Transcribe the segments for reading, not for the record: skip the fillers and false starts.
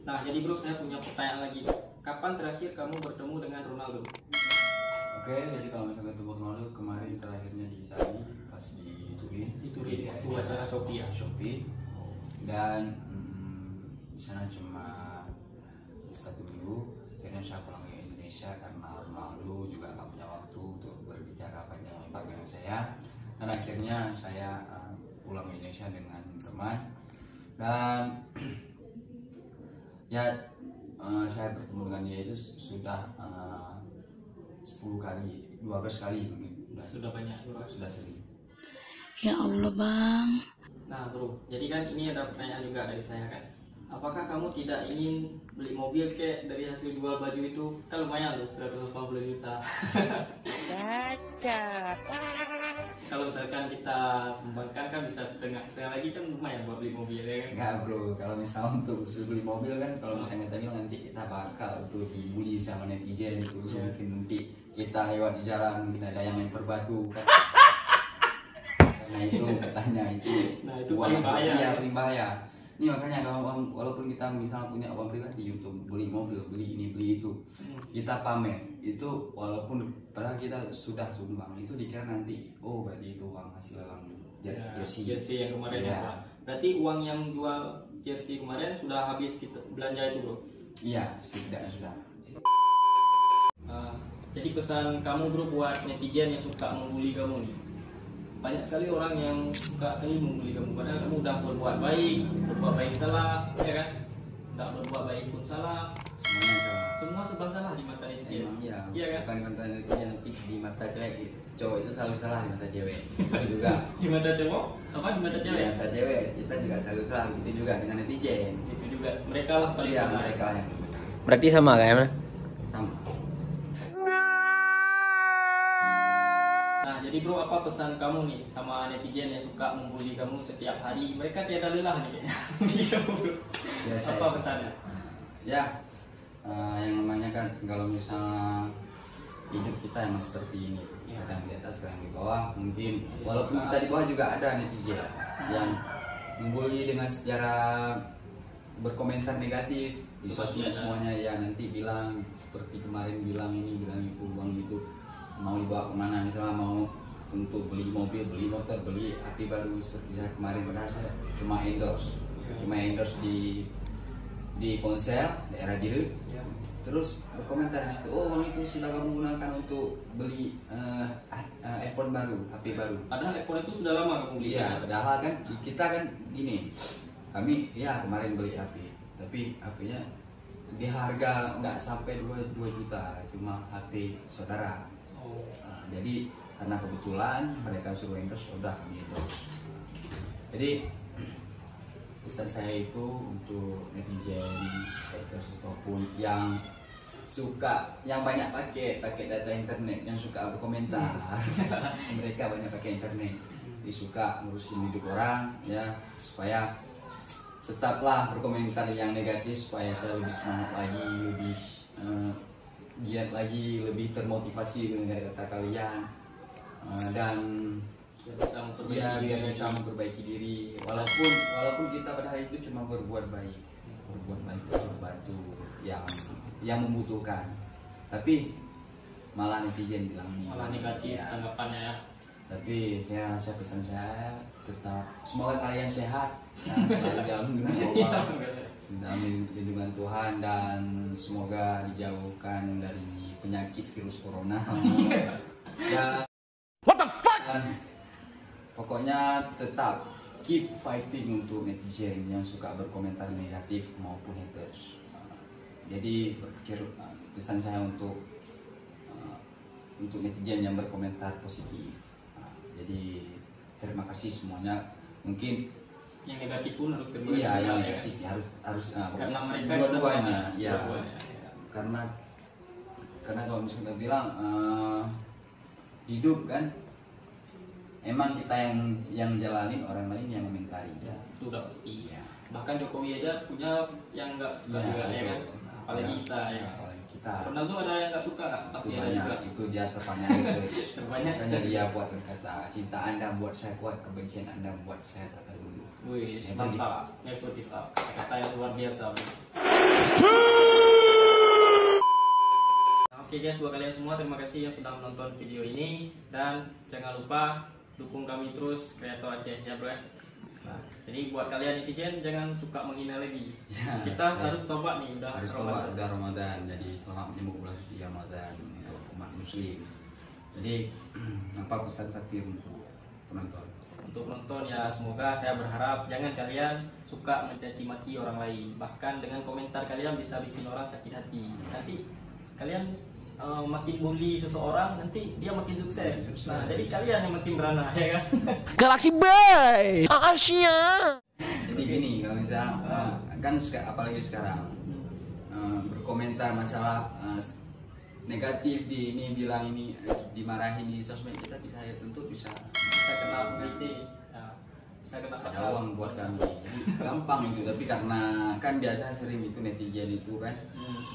Nah, jadi bro, saya punya pertanyaan lagi. Kapan terakhir kamu bertemu dengan Ronaldo? Oke, jadi kalau misalnya ketemu Ronaldo kemarin terakhirnya di Itali pas di Turin. Di Turin, waktu acara Shopee ya? Shopee. Dan di sana cuma 1 minggu. Akhirnya saya pulang ke Indonesia karena Ronaldo juga nggak punya waktu untuk berbicara panjang lebar dengan saya. Dan akhirnya saya pulang ke Indonesia dengan teman. Dan ya saya bertemu dengan dia itu sudah 10 kali, 12 kali mungkin. Sudah banyak bro. Sudah sering. Ya Allah bang. Nah bro, jadi kan ini ada pertanyaan juga dari saya kan. Apakah kamu tidak ingin beli mobil kayak dari hasil jual baju itu? Kan lumayan loh, 180 juta. Baca. Kalau misalkan kita sumbangkan kan bisa setengah lagi kan lumayan buat beli mobil ya kan? Enggak bro, kalau misalnya untuk beli mobil kan, kalau misalnya kita bilang nanti kita bakal tuh dibully sama netizen, terus mungkin nanti kita lewat di jalan mungkin ada yang lempar batu kan. Karena itu katanya itu, Nah, itu uang paling bahaya. ya, paling bahaya. Ini makanya kalau walaupun kita misalnya punya uang pribadi untuk beli mobil, beli ini beli itu, kita pamer itu walaupun padahal kita sudah sumbang itu dikira nanti oh berarti itu uang hasil lelang jersey yang kemarin ya. ya. Berarti uang yang jual jersey kemarin sudah habis kita belanja itu bro? Iya, setidaknya sudah. Jadi pesan kamu bro buat netizen yang suka membuli kamu nih. Banyak sekali orang yang suka kali membuli kamu padahal kamu udah berbuat baik salah, ya kan? Udah berbuat baik pun salah. Semuanya salah. Semua serba salah di mata netizen. Emang iya, Iya kan? bukan di mata netizen tapi di mata cewek gitu. Cowok itu selalu salah di mata cewek. Itu juga Di mata cowok? Apa di mata di cewek? mata cewek kita juga selalu salah, itu juga dengan netizen. Itu juga mereka lah paling Iya, salah. mereka yang benar. Berarti sama kayaknya. Sama. Nah, jadi bro, apa pesan kamu nih sama netizen yang suka membuli kamu setiap hari? Mereka tiada lelah nih kayaknya. Membuli kamu bro. Ya, Apa pesannya? Ya, yang namanya kan kalau misalnya hidup kita emang seperti ini, kadang di atas, kadang di bawah. Mungkin walaupun kita di bawah juga ada netizen yang membuli dengan secara berkomentar negatif di sosmed semuanya ya, nanti bilang seperti kemarin bilang ini bilang itu, uang itu mau dibawa kemana, misalnya mau untuk beli mobil, beli motor, beli HP baru seperti saya kemarin, padahal saya cuma endorse di konser daerah biru. Terus berkomentar di situ, oh uang itu sudah kamu gunakan untuk beli iPhone baru, HP baru. Padahal iPhone itu sudah lama kamu beli. Iya, padahal kan kita kan gini, kami ya kemarin beli HP, tapi HP-nya di harga nggak sampai 2 juta, cuma HP saudara. Nah, jadi karena kebetulan mereka suruh endorse, udah kami endorse. Jadi pesan saya itu untuk netizen, haters ataupun yang suka, yang banyak pakai data internet, yang suka berkomentar, mereka banyak pakai internet, jadi suka ngurusin hidup orang ya, supaya tetaplah berkomentar yang negatif supaya saya lebih semangat lagi, lebih giat lagi, lebih termotivasi dengan kata kalian, dan biar bisa memperbaiki diri, walaupun kita pada hari itu cuma berbuat baik untuk membantu yang membutuhkan, tapi malah netizen bilang ini Malah negatif ya. tanggapannya ya. Tapi saya pesan saya tetap semoga kalian sehat, selalu dalam lindungan Allah, dalam lindungan Tuhan, dan semoga dijauhkan dari penyakit virus corona. Dan what the fuck? Pokoknya tetap keep fighting untuk netizen yang suka berkomentar negatif maupun haters. Jadi pesan saya untuk netizen yang berkomentar positif. Jadi terima kasih semuanya. Mungkin Yang negatif pun harus terima. iya, yang ya. negatif ya harus Karena mereka dua-duanya ya. dua-duanya. Karena kalau misalnya kita bilang hidup kan emang kita yang jalanin, orang lain yang komentari Ya, itu udah pasti. ya. Bahkan Jokowi aja punya yang nggak suka juga ya kan. Apalagi kita ya. Apalagi kita. Ronaldo ada yang nggak suka nggak? Pasti Itu ada banyak, juga. itu dia terbanyak itu. Terbanyak. Makanya dia buat berkata, cinta Anda buat saya kuat, kebencian Anda buat saya tak peduli. Wih, Never give mantap. up. Never give up. Kata yang luar biasa. Bro. Oke guys, buat kalian semua terima kasih yang sudah menonton video ini, dan jangan lupa dukung kami terus, Kreator Aceh ya bro ya. Nah, jadi buat kalian netizen jangan suka menghina lagi. Ya, Kita harus tobat nih, udah harus Ramadan. tobat, udah Ramadan. Jadi selamat menyambut bulan suci Ramadan untuk umat muslim. Jadi apa pesan Fatir untuk penonton? Untuk penonton ya, semoga saya berharap jangan kalian suka mencaci maki orang lain. Bahkan dengan komentar kalian bisa bikin orang sakit hati. Nanti kalian makin bully seseorang, nanti dia makin sukses. Nah, jadi kalian yang makin beranak ya kan. Galaxy Bay, Asia. Jadi gini, kalau misalnya kan apalagi sekarang berkomentar masalah negatif di ini, bilang ini, dimarahin di sosmed, kita bisa tentu bisa Kena peneliti, nah, bisa kena ada pasal. uang buat kami. Jadi, gampang itu, tapi karena kan biasa sering itu netizen itu kan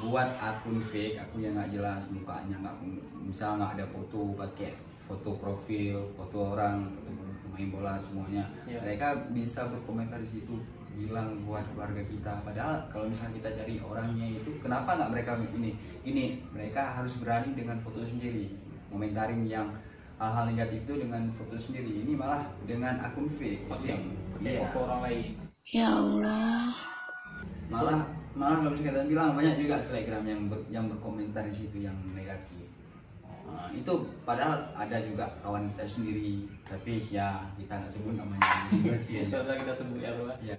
buat akun fake, akun yang nggak jelas mukanya, nggak, misal nggak ada foto, pakai foto profil, foto orang, foto pemain bola semuanya. Ya. Mereka bisa berkomentar di situ, bilang buat keluarga kita. Padahal kalau misalnya kita cari orangnya itu, kenapa nggak mereka ini mereka harus berani dengan foto sendiri, komentarin yang hal-hal negatif itu dengan foto sendiri. Ini malah dengan akun fake, itu yang Pakai foto orang lain. Ya Allah. malah kalau misalnya kita bilang banyak juga selebgram yang berkomentar di situ yang negatif. Itu padahal ada juga kawan kita sendiri, tapi ya kita nggak sebut namanya. Tidak usah kita sebut ya bro. Ya.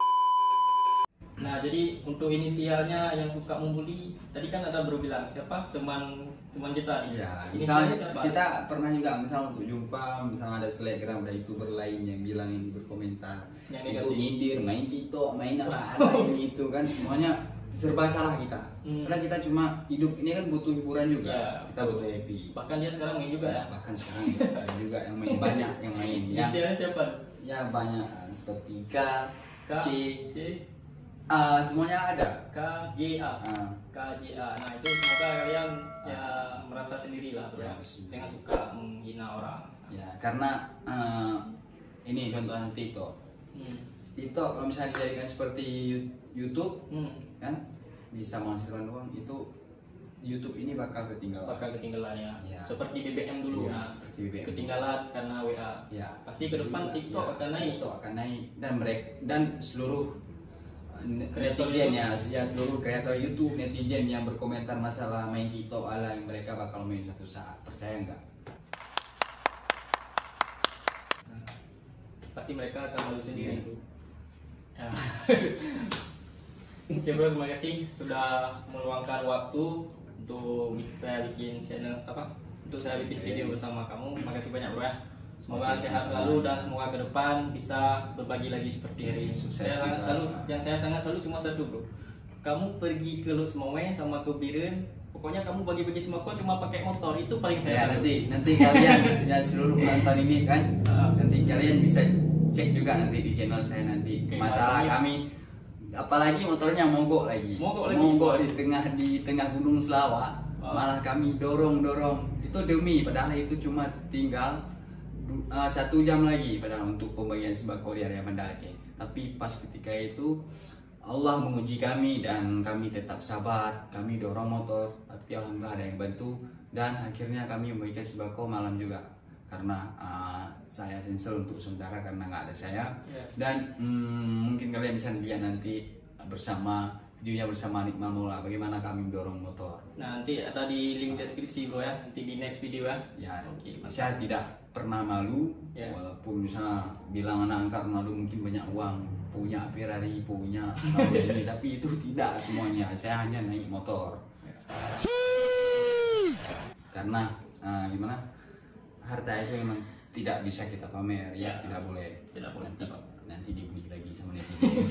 Nah, jadi untuk inisialnya yang suka membuli, tadi kan ada bro bilang siapa teman kita nih. Ya, Inisialnya misalnya siapa? kita pernah juga misal untuk jumpa, misalnya ada selebgram, ada youtuber lain yang bilang ini berkomentar Yang untuk negatif. nyindir, main TikTok, main apa ini itu kan semuanya serba salah kita. Karena kita cuma hidup ini kan butuh hiburan juga, Ya. kita butuh happy. Bahkan dia sekarang main juga ya. Bahkan sekarang ada juga yang main, banyak yang main ya. Inisialnya siapa? Ya banyak seperti K, K, C, C, semuanya ada. K, J, A. Ah. KJA. Nah, itu semoga kalian ya merasa sendiri lah bro. Ya, Jangan suka menghina orang. Ya, karena ini contohnya TikTok. TikTok kalau misalnya dijadikan seperti YouTube, kan bisa menghasilkan uang, itu YouTube ini bakal ketinggalan. Bakal ketinggalan ya. Ya. Seperti BBM dulu. Ya, Nah, seperti BBM. ketinggalan karena WA. Ya, Pasti ke depan juga, TikTok ya, akan naik. TikTok akan naik, dan mereka dan seluruh Kreator netizen ya seluruh kreator YouTube, netizen yang berkomentar masalah main TikTok ala yang mereka bakal main satu saat, percaya nggak? Pasti mereka akan malu sendiri. Iya. Ya. Oke bro, terima kasih sudah meluangkan waktu untuk saya bikin channel untuk saya bikin video bersama kamu. Terima kasih banyak bro ya. Semoga Oke, sehat sama-sama. selalu dan semoga ke depan bisa berbagi lagi seperti hari ini. Sukses Saya juga. selalu, yang saya sangat selalu cuma satu bro. Kamu pergi ke Lut Semowe sama ke Biren, pokoknya kamu bagi-bagi sembako cuma pakai motor, itu paling saya Ya, salut. nanti kalian ya seluruh penonton ini kan nanti kalian bisa cek juga nanti di channel saya nanti Oke, masalah bagus. kami, apalagi motornya mogok lagi. Mogok lagi? di tengah Gunung Selawak. Malah kami dorong itu demi, padahal itu cuma tinggal 1 jam lagi padahal untuk pembagian sembako di area Banda Aceh. Tapi pas ketika itu Allah menguji kami dan kami tetap sabar, kami dorong motor, tapi alhamdulillah ada yang bantu dan akhirnya kami membagikan sembako malam juga karena saya cancel untuk sementara karena nggak ada saya. Ya. Dan mungkin kalian bisa lihat nanti bersama videonya bersama Nikmal Mola bagaimana kami mendorong motor. Nah, nanti ada di link deskripsi bro ya, nanti di next video ya. Ya, Oke, saya tidak pernah malu, Ya. walaupun misalnya bilang anak angkat malu mungkin banyak uang, punya Ferrari, punya Lamborghini, tapi itu tidak semuanya. Saya hanya naik motor. Karena gimana? Harta itu memang tidak bisa kita pamer, Ya. tidak boleh. Tidak boleh. Nanti dibeli lagi sama netizen.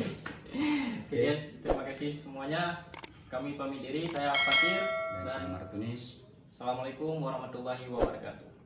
Oke guys, terima kasih semuanya. Kami pamit diri, saya Fatir Dan saya Martunis. Assalamualaikum warahmatullahi wabarakatuh.